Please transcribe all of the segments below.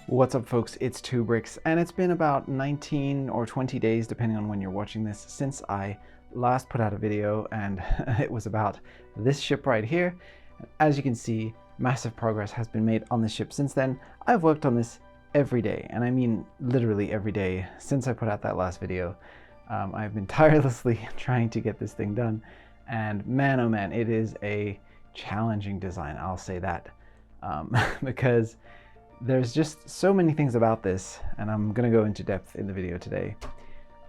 What's up folks, it's 2Bricks, and it's been about 19 or 20 days depending on when you're watching this since I last put out a video, and it was about this ship right here. As you can see, massive progress has been made on this ship since then. I've worked on this every day, and I mean literally every day since I put out that last video. I've been tirelessly trying to get this thing done, and man oh man, it is a challenging design, I'll say that, because there's just so many things about this, and I'm going to go into depth in the video today,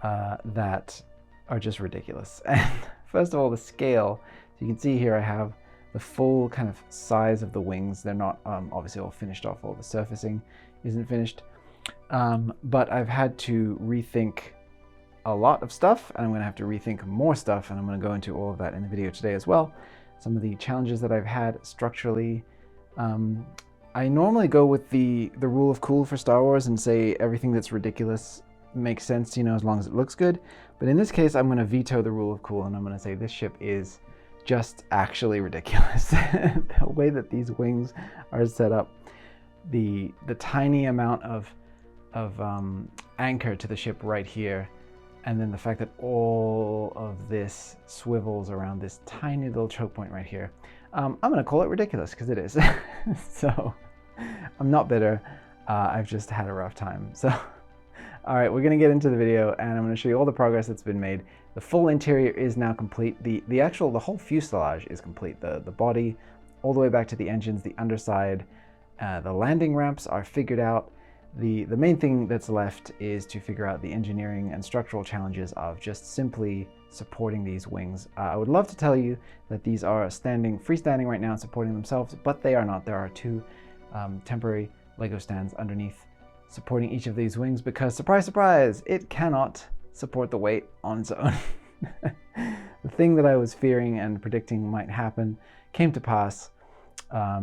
that are just ridiculous. And first of all, the scale. So you can see here I have the full kind of size of the wings. They're not obviously all finished off, all the surfacing isn't finished, but I've had to rethink a lot of stuff, and I'm going to have to rethink more stuff, and I'm going to go into all of that in the video today as well. Some of the challenges that I've had structurally. I normally go with the rule of cool for Star Wars and say everything that's ridiculous makes sense, you know, as long as it looks good. But in this case, I'm going to veto the rule of cool, and I'm going to say this ship is just actually ridiculous. The way that these wings are set up, the tiny amount of anchor to the ship right here, and then the fact that all of this swivels around this tiny little choke point right here. I'm going to call it ridiculous because it is. So I'm not bitter. I've just had a rough time. So, all right, we're going to get into the video, and I'm going to show you all the progress that's been made. The full interior is now complete. The whole fuselage is complete. The body, all the way back to the engines, the underside, the landing ramps are figured out. The main thing that's left is to figure out the engineering and structural challenges of just simply supporting these wings. I would love to tell you that these are freestanding right now, supporting themselves, but they are not. There are two temporary Lego stands underneath supporting each of these wings because, surprise, surprise, it cannot support the weight on its own. The thing that I was fearing and predicting might happen came to pass.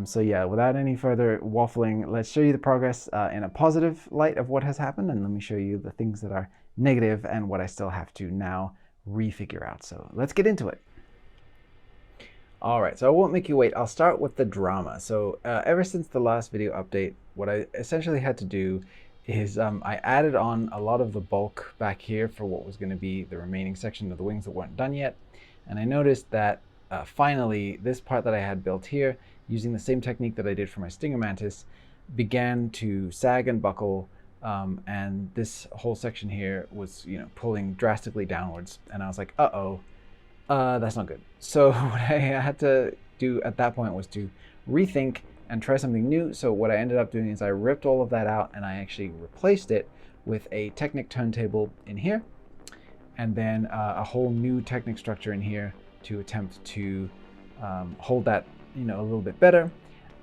So yeah, without any further waffling, let's show you the progress in a positive light of what has happened, and let me show you the things that are negative and what I still have to now refigure out. So let's get into it. All right, so I won't make you wait. I'll start with the drama. So ever since the last video update, what I essentially had to do is I added on a lot of the bulk back here for what was going to be the remaining section of the wings that weren't done yet. And I noticed that finally this part that I had built here, using the same technique that I did for my Stinger Mantis, began to sag and buckle, and this whole section here was, you know, pulling drastically downwards. And I was like, uh-oh. That's not good. So what I had to do at that point was to rethink and try something new. So what I ended up doing is I ripped all of that out, and I actually replaced it with a Technic turntable in here, and then a whole new Technic structure in here to attempt to hold that, you know, a little bit better.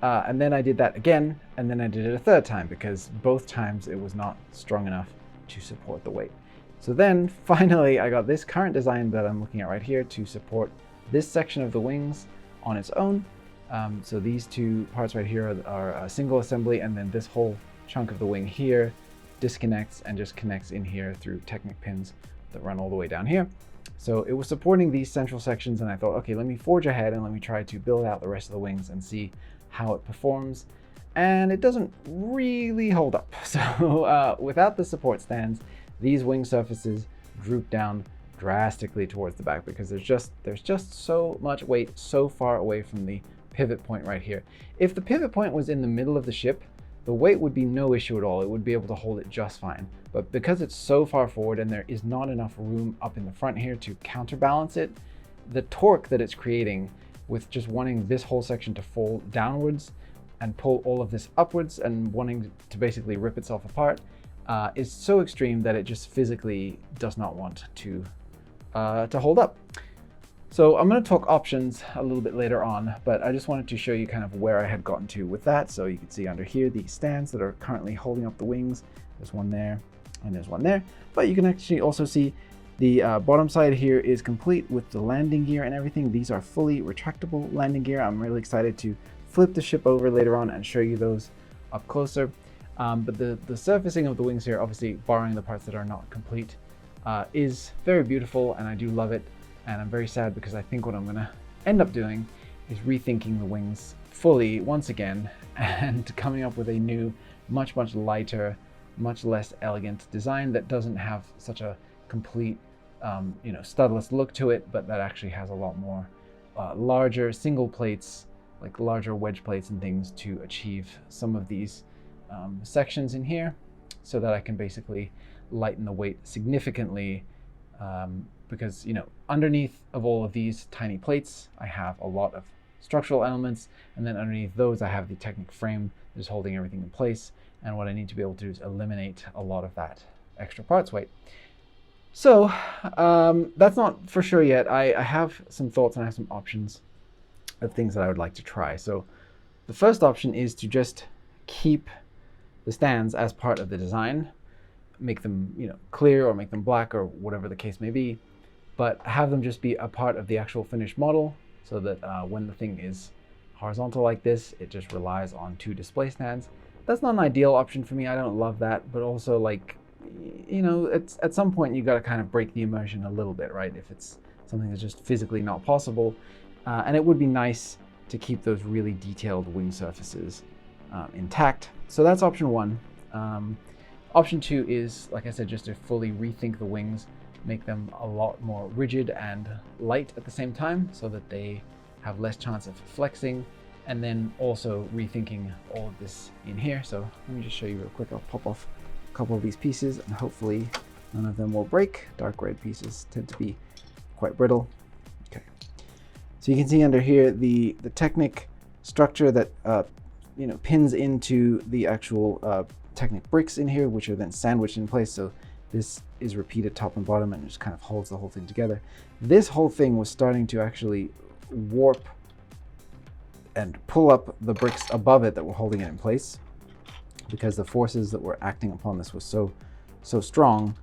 And then I did that again, and then I did it a third time because both times it was not strong enough to support the weight. So then finally I got this current design that I'm looking at right here to support this section of the wings on its own. So these two parts right here are a single assembly, and then this whole chunk of the wing here disconnects and just connects in here through Technic pins that run all the way down here. So it was supporting these central sections, and I thought, okay, let me forge ahead and let me try to build out the rest of the wings and see how it performs. And it doesn't really hold up. So without the support stands, these wing surfaces droop down drastically towards the back because there's just so much weight so far away from the pivot point right here. If the pivot point was in the middle of the ship, the weight would be no issue at all. It would be able to hold it just fine. But because it's so far forward and there is not enough room up in the front here to counterbalance it, the torque that it's creating with just wanting this whole section to fold downwards and pull all of this upwards and wanting to basically rip itself apart is so extreme that it just physically does not want to hold up. So I'm going to talk options a little bit later on, but I just wanted to show you kind of where I had gotten to with that. So you can see under here the stands that are currently holding up the wings. There's one there and there's one there, but you can actually also see the bottom side here is complete with the landing gear and everything. These are fully retractable landing gear. I'm really excited to flip the ship over later on and show you those up closer. But the surfacing of the wings here, obviously barring the parts that are not complete, is very beautiful, and I do love it. And I'm very sad because I think what I'm going to end up doing is rethinking the wings fully once again and coming up with a new much lighter, much less elegant design that doesn't have such a complete studless look to it, but that actually has a lot more larger single plates, like larger wedge plates and things, to achieve some of these sections in here, so that I can basically lighten the weight significantly, because underneath of all of these tiny plates I have a lot of structural elements, and then underneath those I have the Technic frame that's holding everything in place, and what I need to be able to do is eliminate a lot of that extra parts weight. So that's not for sure yet. I have some thoughts and I have some options of things that I would like to try. So the first option is to just keep the stands as part of the design, make them clear or make them black or whatever the case may be, but have them just be a part of the actual finished model, so that when the thing is horizontal like this, it just relies on 2 display stands. That's not an ideal option for me. I don't love that, but also, like, it's at some point you got to kind of break the immersion a little bit, right? If it's something that's just physically not possible, and it would be nice to keep those really detailed wing surfaces intact. So that's option 1. Option 2 is, like I said, just to fully rethink the wings, make them a lot more rigid and light at the same time, so that they have less chance of flexing, and then also rethinking all of this in here. So let me just show you real quick. I'll pop off a couple of these pieces and hopefully none of them will break. Dark red pieces tend to be quite brittle. Okay, so you can see under here the Technic structure that pins into the actual Technic bricks in here, which are then sandwiched in place. So this is repeated top and bottom and just kind of holds the whole thing together. This whole thing was starting to actually warp and pull up the bricks above it that were holding it in place, because the forces that were acting upon this was so strong,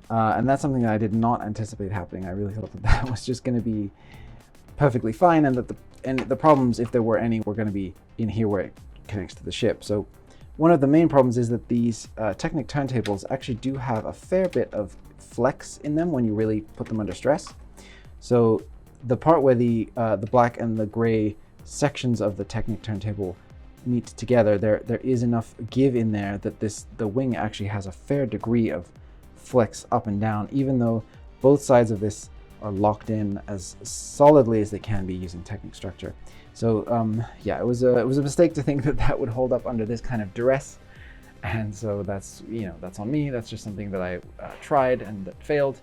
and that's something that I did not anticipate happening. I really thought that was just going to be perfectly fine, and that the problems, if there were any, were going to be in here where it connects to the ship. So one of the main problems is that these Technic turntables actually do have a fair bit of flex in them when you really put them under stress. So the part where the black and the gray sections of the Technic turntable meet together, there is enough give in there that the wing actually has a fair degree of flex up and down, even though both sides of this are locked in as solidly as they can be using Technic structure. So yeah, it was a mistake to think that that would hold up under this kind of duress, and so that's that's on me. That's just something that I tried and that failed.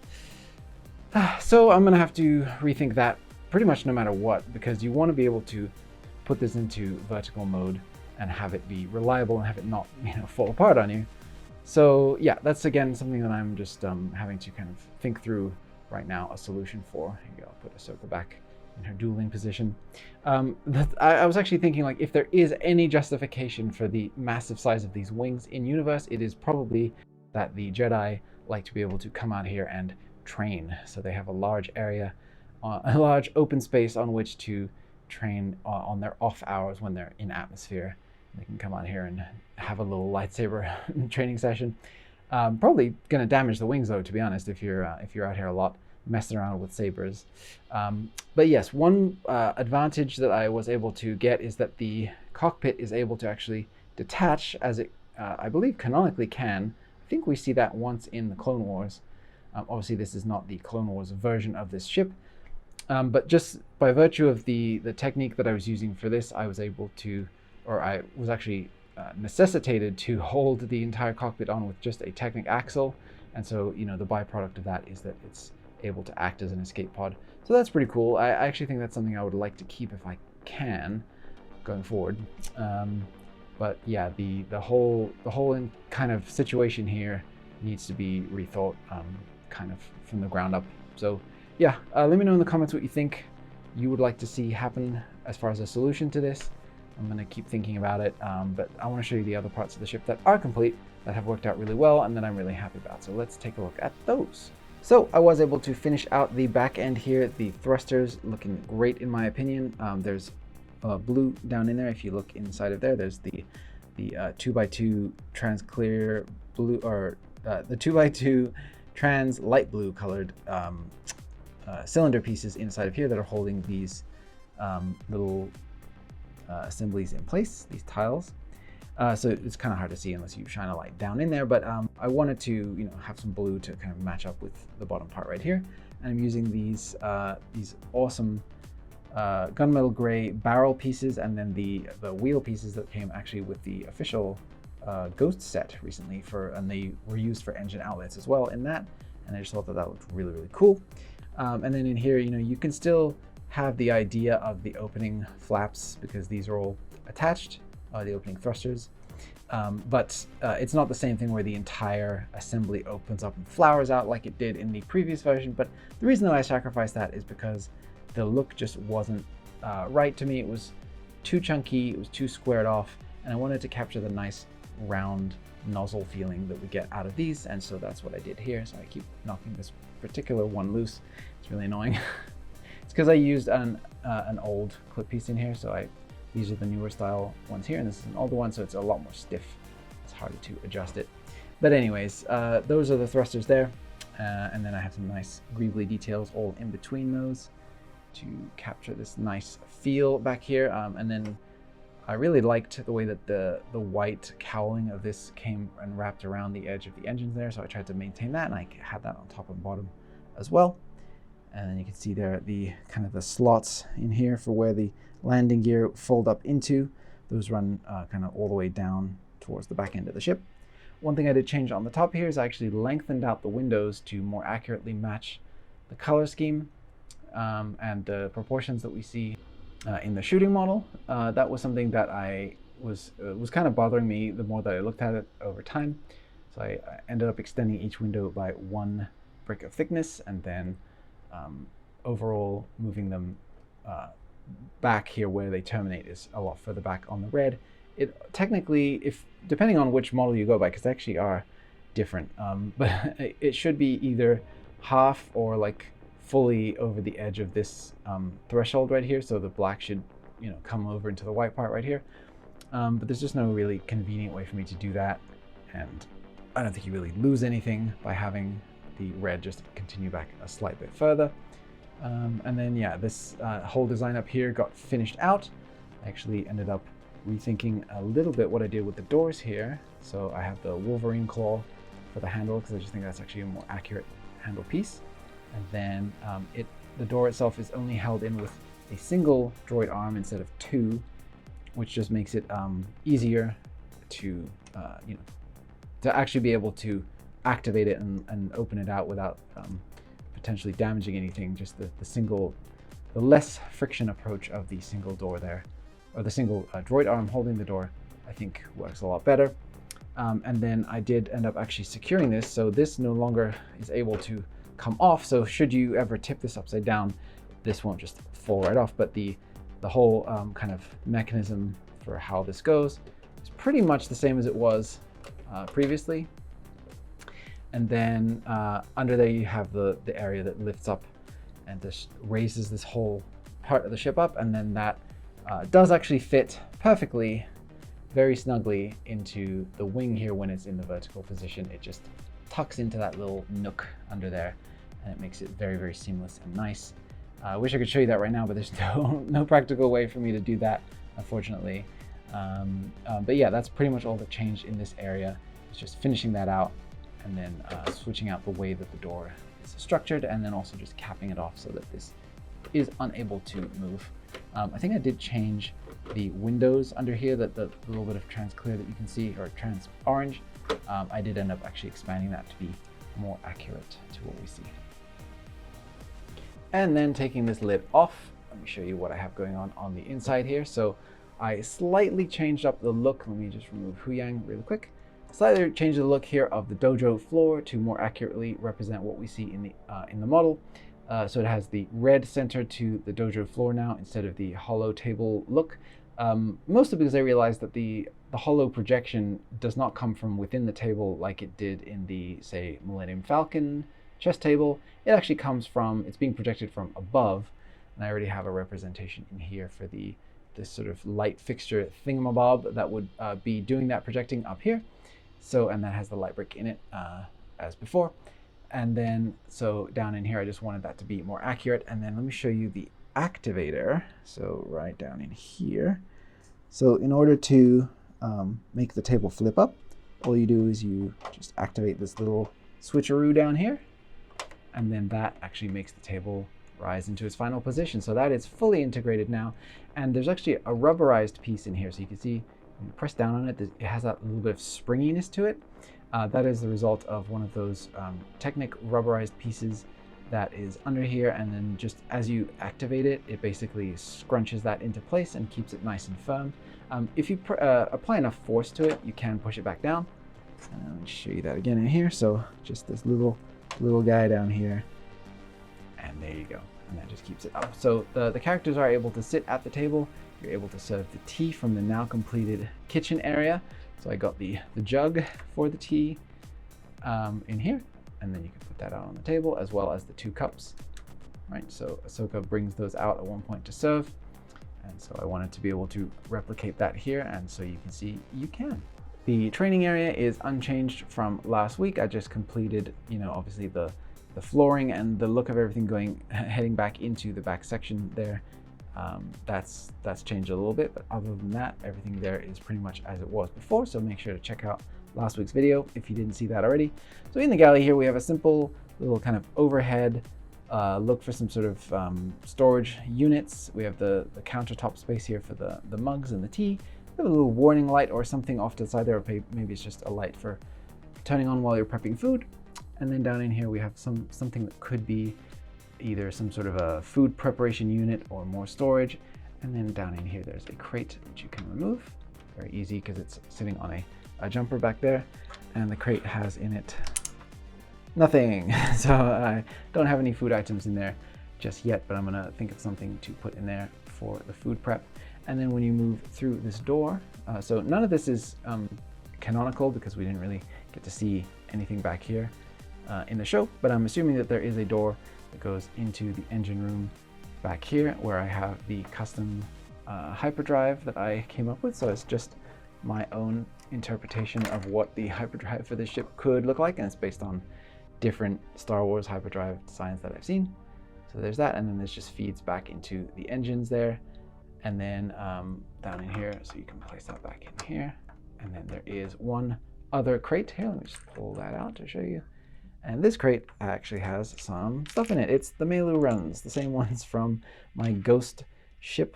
So I'm gonna have to rethink that pretty much no matter what, because you want to be able to put this into vertical mode and have it be reliable and have it not fall apart on you. So yeah, that's again something that I'm just having to kind of think through right now a solution for. Here you go, I'll put Ahsoka back in her dueling position. I was actually thinking, like, if there is any justification for the massive size of these wings in universe, it is probably that the Jedi like to be able to come out here and train. So they have a large area, a large open space on which to train on their off hours when they're in atmosphere. They can come out here and have a little lightsaber training session. Probably going to damage the wings though, to be honest, if you're out here a lot messing around with sabers. But yes, one advantage that I was able to get is that the cockpit is able to actually detach, as it I believe canonically can. I think we see that once in the Clone Wars. Obviously this is not the Clone Wars version of this ship, but just by virtue of the technique that I was using for this, I was able to, or I was actually necessitated to hold the entire cockpit on with just a Technic axle. And so, the byproduct of that is that it's able to act as an escape pod. So that's pretty cool. I actually think that's something I would like to keep if I can going forward. But yeah, the whole kind of situation here needs to be rethought kind of from the ground up. So yeah, let me know in the comments what you think you would like to see happen as far as a solution to this. I'm going to keep thinking about it, but I want to show you the other parts of the ship that are complete, that have worked out really well, and that I'm really happy about. So let's take a look at those. So I was able to finish out the back end here. The thrusters looking great in my opinion. There's blue down in there. If you look inside of there, there's the 2x2 trans clear blue, or the 2x2 trans light blue colored cylinder pieces inside of here that are holding these little assemblies in place, these tiles. So it's kind of hard to see unless you shine a light down in there, but I wanted to, you know, have some blue to kind of match up with the bottom part right here. And I'm using these awesome gunmetal gray barrel pieces, and then the wheel pieces that came actually with the official Ghost set recently, and they were used for engine outlets as well in that. And I just thought that that looked really, really cool. And then in here, you know, you can still have the idea of the opening flaps because these are all attached, the opening thrusters. But it's not the same thing where the entire assembly opens up and flowers out like it did in the previous version. But the reason that I sacrificed that is because the look just wasn't right to me. It was too chunky, it was too squared off, and I wanted to capture the nice round nozzle feeling that we get out of these, and so that's what I did here. So I keep knocking this particular one loose. It's really annoying. It's because I used an old clip piece in here, so these are the newer style ones here, and this is an older one, so it's a lot more stiff. It's harder to adjust it. But anyways, those are the thrusters there, and then I have some nice greebly details all in between those to capture this nice feel back here. And then I really liked the way that the white cowling of this came and wrapped around the edge of the engines there, so I tried to maintain that, and I had that on top and bottom as well. And then you can see there the kind of the slots in here for where the landing gear fold up into. Those run kind of all the way down towards the back end of the ship. One thing I did change on the top here is I actually lengthened out the windows to more accurately match the color scheme and the proportions that we see in the shooting model. That was something that was kind of bothering me the more that I looked at it over time. So I ended up extending each window by 1 brick of thickness, and then overall moving them back here where they terminate is a lot further back on the red. It technically, depending on which model you go by, because they actually are different, but it should be either half or like fully over the edge of this threshold right here, so the black should, you know, come over into the white part right here. But there's just no really convenient way for me to do that, and I don't think you really lose anything by having the red just continue back a slight bit further. And then yeah, this whole design up here got finished out. I actually ended up rethinking a little bit what I did with the doors here. So I have the Wolverine claw for the handle because I just think that's actually a more accurate handle piece. And then the door itself is only held in with a single droid arm instead of 2, which just makes it easier to to actually be able to activate it and open it out without potentially damaging anything. Just the less friction approach of the single door there, or the single droid arm holding the door, I think works a lot better. And then I did end up actually securing this, so this no longer is able to come off. So should you ever tip this upside down, this won't just fall right off. But the whole kind of mechanism for how this goes is pretty much the same as it was previously. And then under there you have the area that lifts up and just raises this whole part of the ship up, and then that does actually fit perfectly, very snugly into the wing here when it's in the vertical position. It just tucks into that little nook under there, and it makes it very, very seamless and nice. I wish I could show you that right now, but there's no practical way for me to do that, unfortunately. But yeah, that's pretty much all that changed in this area. It's just finishing that out, and then switching out the way that the door is structured, and then also just capping it off so that this is unable to move. I think I did change the windows under here, that the little bit of trans clear that you can see, or trans orange. I did end up actually expanding that to be more accurate to what we see. And then taking this lid off, let me show you what I have going on the inside here. So I slightly changed up the look. Let me just remove Huyang really quick. Slightly changed the look here of the dojo floor to more accurately represent what we see in the model. So it has the red center to the dojo floor now instead of the hollow table look. Mostly because I realized that the hollow projection does not come from within the table like it did in the, say, Millennium Falcon chess table. It actually comes from, it's being projected from above, and I already have a representation in here for this sort of light fixture thingamabob that would be doing that projecting up here. So, and that has the light brick in it as before. And then, so down in here, I just wanted that to be more accurate. And then let me show you the activator. So right down in here. So in order to make the table flip up, all you do is you just activate this little switcheroo down here, and then that actually makes the table rise into its final position. So that is fully integrated now. And there's actually a rubberized piece in here. So you can see when you press down on it, it has that little bit of springiness to it. That is the result of one of those Technic rubberized pieces that is under here. And then just as you activate it, it basically scrunches that into place and keeps it nice and firm. If you apply enough force to it, you can push it back down. Let me show you that again in here. So just this little guy down here. And there you go. And that just keeps it up. So the characters are able to sit at the table. You're able to serve the tea from the now completed kitchen area. So I got the jug for the tea in here. And then you can put that out on the table, as well as the 2 cups. Right, so Ahsoka brings those out at one point to serve. And so I wanted to be able to replicate that here. And so you can see you can. The training area is unchanged from last week. I just completed, obviously the flooring and the look of everything heading back into the back section there. That's changed a little bit, but other than that, everything there is pretty much as it was before. So make sure to check out last week's video if you didn't see that already. So in the galley here, we have a simple little kind of overhead look for some sort of storage units. We have the countertop space here for the mugs and the tea. We have a little warning light or something off to the side there, or maybe it's just a light for turning on while you're prepping food. And then down in here, we have something that could be either some sort of a food preparation unit or more storage. And then down in here, there's a crate which you can remove. Very easy because it's sitting on a jumper back there. And the crate has in it nothing. So I don't have any food items in there just yet, but I'm gonna think of something to put in there for the food prep. And then when you move through this door, so none of this is canonical because we didn't really get to see anything back here in the show, but I'm assuming that there is a door that goes into the engine room back here where I have the custom hyperdrive that I came up with. So it's just my own interpretation of what the hyperdrive for this ship could look like, and it's based on different Star Wars hyperdrive designs that I've seen. So there's that, and then this just feeds back into the engines there. And then down in here, so you can place that back in here. And then there is one other crate here. Let me just pull that out to show you. And this crate actually has some stuff in it. It's the Melu runs, the same ones from my Ghost ship,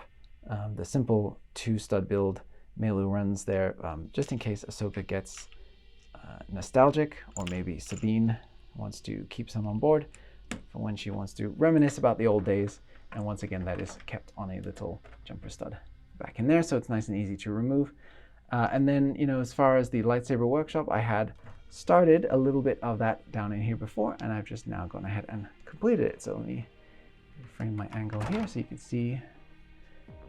the simple 2-stud build Melu runs there, just in case Ahsoka gets nostalgic, or maybe Sabine wants to keep some on board for when she wants to reminisce about the old days. And once again, that is kept on a little jumper stud back in there, so it's nice and easy to remove. And then, as far as the lightsaber workshop, I had started a little bit of that down in here before, and I've just now gone ahead and completed it. So let me frame my angle here so you can see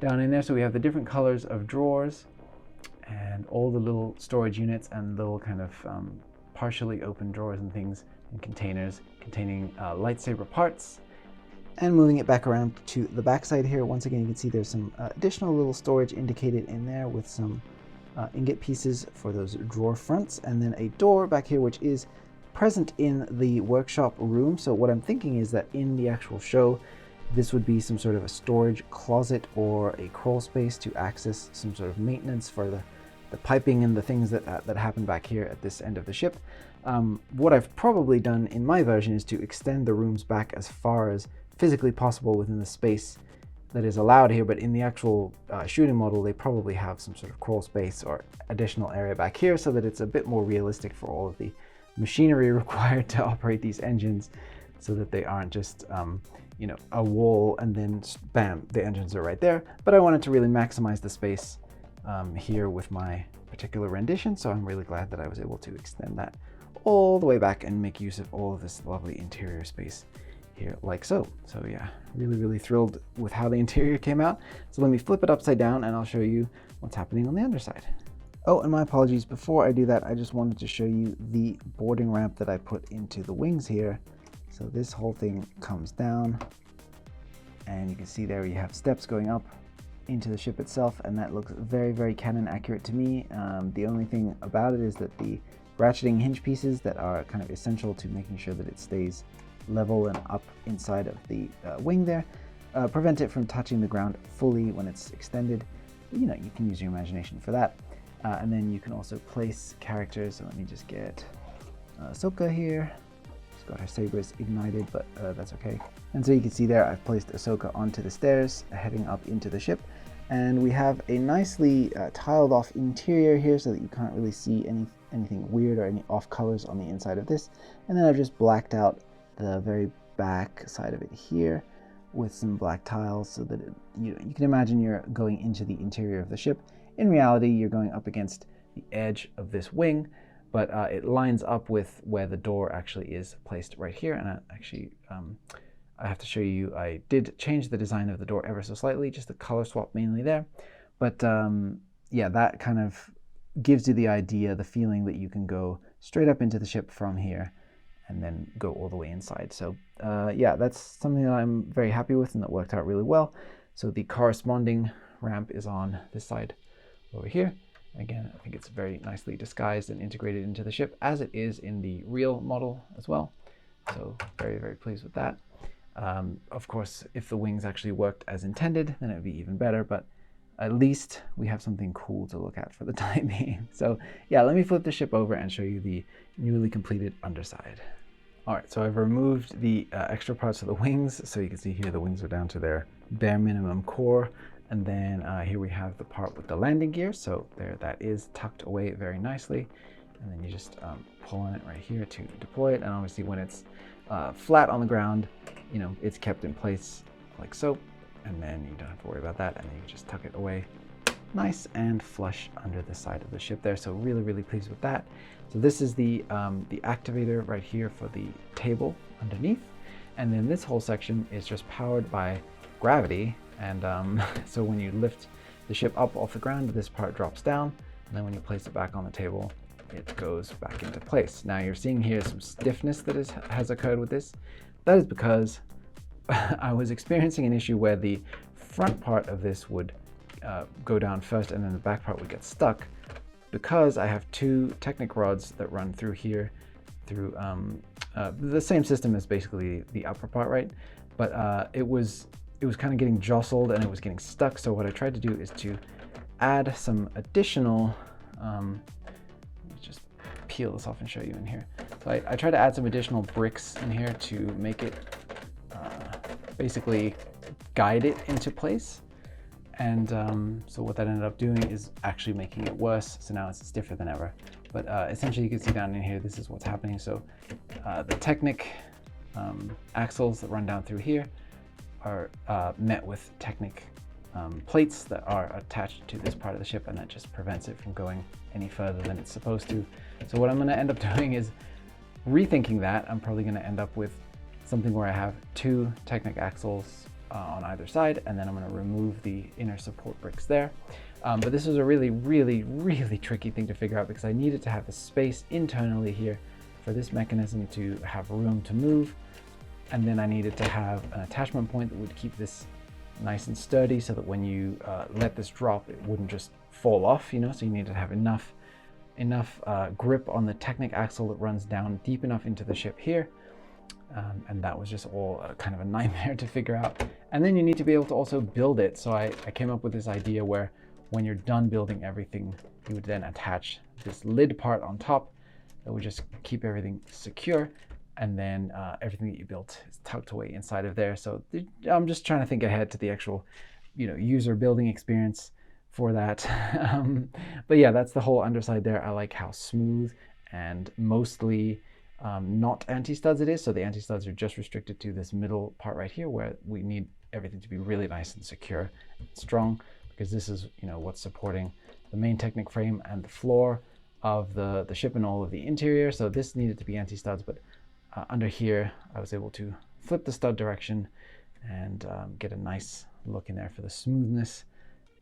down in there. So we have the different colors of drawers and all the little storage units and little kind of partially open drawers and things and containers containing lightsaber parts. And moving it back around to the back side here, once again, you can see there's some additional little storage indicated in there with some ingot pieces for those drawer fronts, and then a door back here which is present in the workshop room. So what I'm thinking is that in the actual show, this would be some sort of a storage closet or a crawl space to access some sort of maintenance for the piping and the things that happen back here at this end of the ship. What I've probably done in my version is to extend the rooms back as far as physically possible within the space that is allowed here, but in the actual shooting model, they probably have some sort of crawl space or additional area back here so that it's a bit more realistic for all of the machinery required to operate these engines, so that they aren't just a wall and then bam, the engines are right there. But I wanted to really maximize the space here with my particular rendition, so I'm really glad that I was able to extend that all the way back and make use of all of this lovely interior space here like so. So yeah, really thrilled with how the interior came out. So let me flip it upside down and I'll show you what's happening on the underside. Oh, and my apologies, before I do that, I just wanted to show you the boarding ramp that I put into the wings here. So this whole thing comes down and you can see there you have steps going up into the ship itself, and that looks very canon accurate to me. The only thing about it is that the ratcheting hinge pieces that are kind of essential to making sure that it stays level and up inside of the wing there prevent it from touching the ground fully when it's extended. You can use your imagination for that. And then you can also place characters. So let me just get Ahsoka here. She's got her sabers ignited, but that's okay. And so you can see there, I've placed Ahsoka onto the stairs, heading up into the ship. And we have a nicely tiled off interior here so that you can't really see anything weird or any off colors on the inside of this. And then I've just blacked out the very back side of it here with some black tiles so that you can imagine you're going into the interior of the ship. In reality, you're going up against the edge of this wing, but it lines up with where the door actually is placed right here. And I have to show you, I did change the design of the door ever so slightly, just the color swap mainly there. But yeah, that kind of gives you the idea, the feeling that you can go straight up into the ship from here and then go all the way inside. So yeah, that's something that I'm very happy with and that worked out really well. So the corresponding ramp is on this side over here. Again, I think it's very nicely disguised and integrated into the ship as it is in the real model as well. So very, very pleased with that. Of course, if the wings actually worked as intended, then it would be even better, but at least we have something cool to look at for the time being. So yeah, let me flip the ship over and show you the newly completed underside. All right, so I've removed the extra parts of the wings. So you can see here the wings are down to their bare minimum core. And then here we have the part with the landing gear. So there, that is tucked away very nicely. And then you just pull on it right here to deploy it. And obviously when it's flat on the ground, it's kept in place like so. And then you don't have to worry about that. And then you just tuck it away nice and flush under the side of the ship there. So really, really pleased with that. So this is the activator right here for the table underneath. And then this whole section is just powered by gravity. And so when you lift the ship up off the ground, this part drops down. And then when you place it back on the table, it goes back into place. Now you're seeing here some stiffness that has occurred with this. That is because I was experiencing an issue where the front part of this would go down first and then the back part would get stuck, because I have two Technic rods that run through here, through the same system as basically the upper part, right? But it was kind of getting jostled and it was getting stuck. So what I tried to do is to add some additional, let's just peel this off and show you in here. So I tried to add some additional bricks in here to make it basically guide it into place. And so what that ended up doing is actually making it worse. So now it's stiffer than ever. But essentially you can see down in here, this is what's happening. So the Technic axles that run down through here are met with Technic plates that are attached to this part of the ship, and that just prevents it from going any further than it's supposed to. So what I'm going to end up doing is rethinking that. I'm probably going to end up with something where I have two Technic axles on either side, and then I'm going to remove the inner support bricks there. But this was a really, really, really tricky thing to figure out, because I needed to have the space internally here for this mechanism to have room to move. And then I needed to have an attachment point that would keep this nice and sturdy so that when you let this drop, it wouldn't just fall off, So you need to have enough grip on the Technic axle that runs down deep enough into the ship here. And that was just all kind of a nightmare to figure out. And then you need to be able to also build it. So I came up with this idea where when you're done building everything, you would then attach this lid part on top that would just keep everything secure. And then everything that you built is tucked away inside of there. So I'm just trying to think ahead to the actual, user building experience for that. But yeah, that's the whole underside there. I like how smooth and mostly not anti-studs it is. So the anti-studs are just restricted to this middle part right here, where we need everything to be really nice and secure and strong, because this is what's supporting the main Technic frame and the floor of the ship and all of the interior. So this needed to be anti-studs, but under here I was able to flip the stud direction and get a nice look in there for the smoothness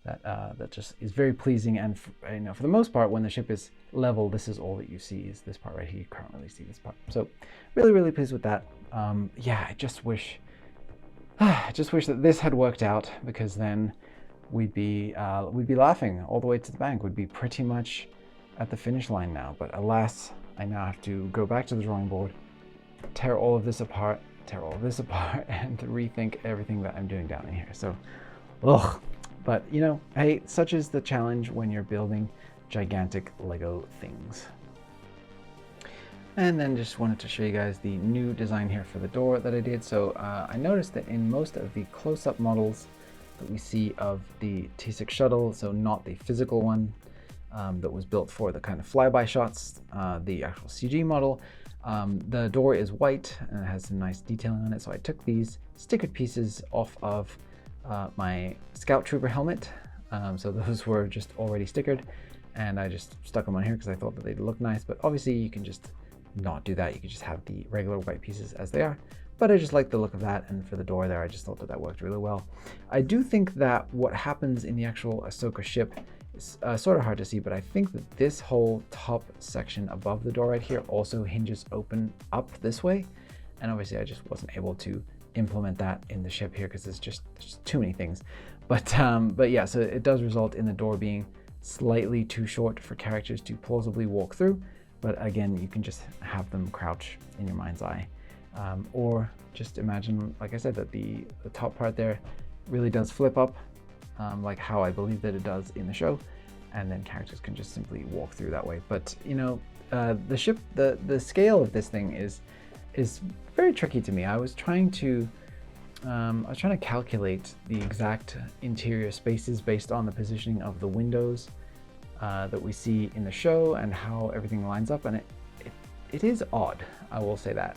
that just is very pleasing. And for the most part, when the ship is level, this is all that you see, is this part right here. You can't really see this part. So really, really pleased with that. Yeah, I just wish that this had worked out, because then we'd be laughing all the way to the bank. We'd be pretty much at the finish line now. But alas, I now have to go back to the drawing board, tear all of this apart, and rethink everything that I'm doing down in here. So, ugh. But hey, such is the challenge when you're building gigantic Lego things. And then just wanted to show you guys the new design here for the door that I did. So I noticed that in most of the close-up models that we see of the T-6 shuttle, so not the physical one that was built for the kind of flyby shots, the actual CG model, the door is white and it has some nice detailing on it. So I took these stickered pieces off of my Scout Trooper helmet. So those were just already stickered, and I just stuck them on here because I thought that they'd look nice. But obviously you can just not do that. You could just have the regular white pieces as they are. But I just like the look of that, and for the door there, I just thought that that worked really well. I do think that what happens in the actual Ahsoka ship is sort of hard to see, but I think that this whole top section above the door right here also hinges open up this way. And obviously I just wasn't able to implement that in the ship here because there's just too many things. But yeah, so it does result in the door being slightly too short for characters to plausibly walk through. But again, you can just have them crouch in your mind's eye. Or just imagine, like I said, that the top part there really does flip up, like how I believe that it does in the show, and then characters can just simply walk through that way. But you know, the ship, the scale of this thing is very tricky to me. I was trying to calculate the exact interior spaces based on the positioning of the windows that we see in the show and how everything lines up, and it is odd, I will say that.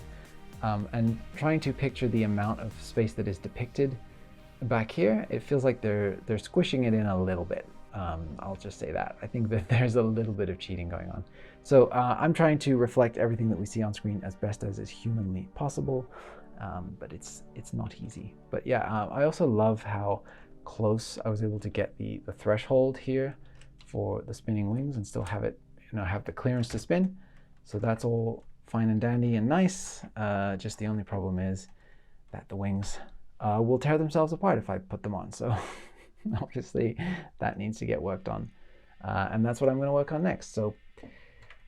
And trying to picture the amount of space that is depicted back here, it feels like they're squishing it in a little bit. I'll just say that. I think that there's a little bit of cheating going on. So I'm trying to reflect everything that we see on screen as best as is humanly possible, but it's not easy. But yeah, I also love how close I was able to get the threshold here for the spinning wings and still have it, you know, have the clearance to spin. So that's all fine and dandy and nice. Just the only problem is that the wings will tear themselves apart if I put them on. So obviously that needs to get worked on. And that's what I'm going to work on next. So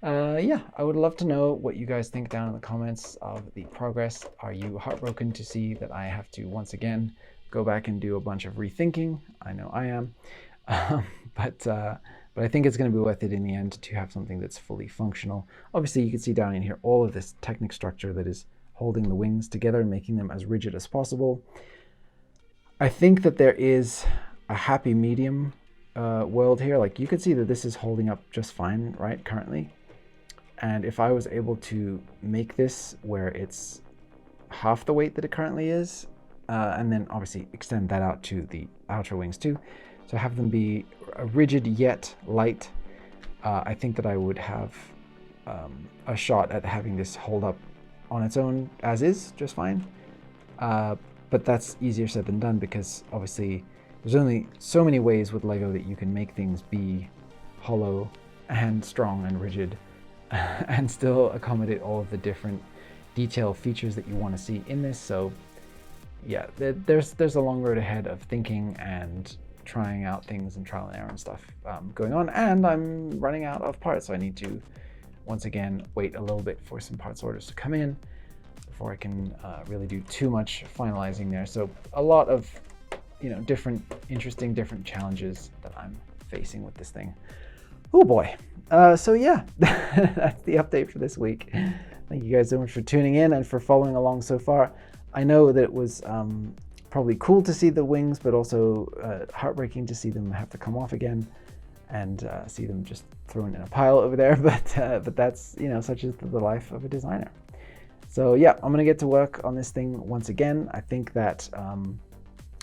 yeah, I would love to know what you guys think down in the comments of the progress. Are you heartbroken to see that I have to once again go back and do a bunch of rethinking? I know I am. But I think it's going to be worth it in the end to have something that's fully functional. Obviously, you can see down in here all of this Technic structure that is holding the wings together and making them as rigid as possible. I think that there is a happy medium world here. Like, you can see that this is holding up just fine, right, currently. And if I was able to make this where it's half the weight that it currently is, and then obviously extend that out to the outer wings too, so have them be rigid yet light, I think that I would have a shot at having this hold up on its own as is, just fine. But that's easier said than done, because obviously there's only so many ways with Lego that you can make things be hollow and strong and rigid and still accommodate all of the different detail features that you want to see in this. So yeah, there's a long road ahead of thinking and trying out things and trial and error and stuff going on, and I'm running out of parts, so I need to once again wait a little bit for some parts orders to come in before I can really do too much finalizing there. So a lot of, you know, different challenges that I'm facing with this thing. Oh boy. So yeah, that's the update for this week. Thank you guys so much for tuning in and for following along so far. I know that it was probably cool to see the wings, but also heartbreaking to see them have to come off again and see them just thrown in a pile over there. But that's, you know, such is the life of a designer. So yeah, I'm gonna get to work on this thing once again. I think that I'm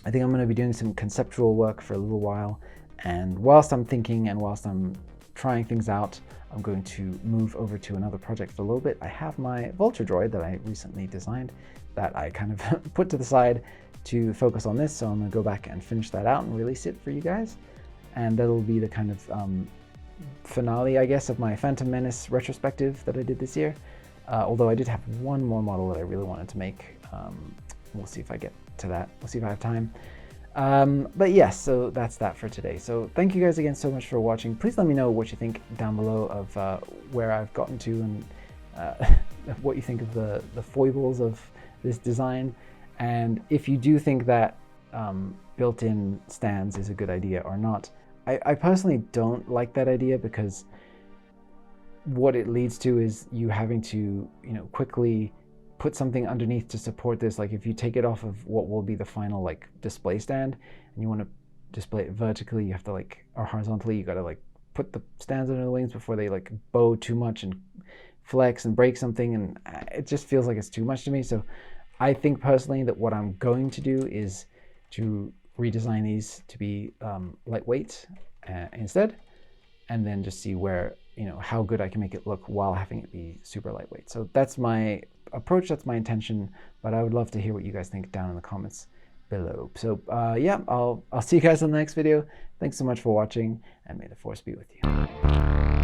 gonna be doing some conceptual work for a little while, and whilst I'm thinking and whilst I'm trying things out, I'm going to move over to another project for a little bit. I have my Vulture droid that I recently designed that I kind of put to the side to focus on this, so I'm gonna go back and finish that out and release it for you guys. And that'll be the kind of finale, I guess, of my Phantom Menace retrospective that I did this year. Although I did have one more model that I really wanted to make. We'll see if I get to that. We'll see if I have time. But yes, so that's that for today. So thank you guys again so much for watching. Please let me know what you think down below of where I've gotten to and what you think of the foibles of this design. And if you do think that built-in stands is a good idea or not, I personally don't like that idea, because what it leads to is you having to, quickly put something underneath to support this. Like if you take it off of what will be the final like display stand and you want to display it vertically, you have to like, or horizontally, you got to like put the stands under the wings before they like bow too much and flex and break something, and it just feels like it's too much to me. So I think personally that what I'm going to do is to redesign these to be lightweight instead, and then just see where, how good I can make it look while having it be super lightweight. So that's my approach, that's my intention, but I would love to hear what you guys think down in the comments below. So yeah, I'll see you guys in the next video. Thanks so much for watching, and may the force be with you.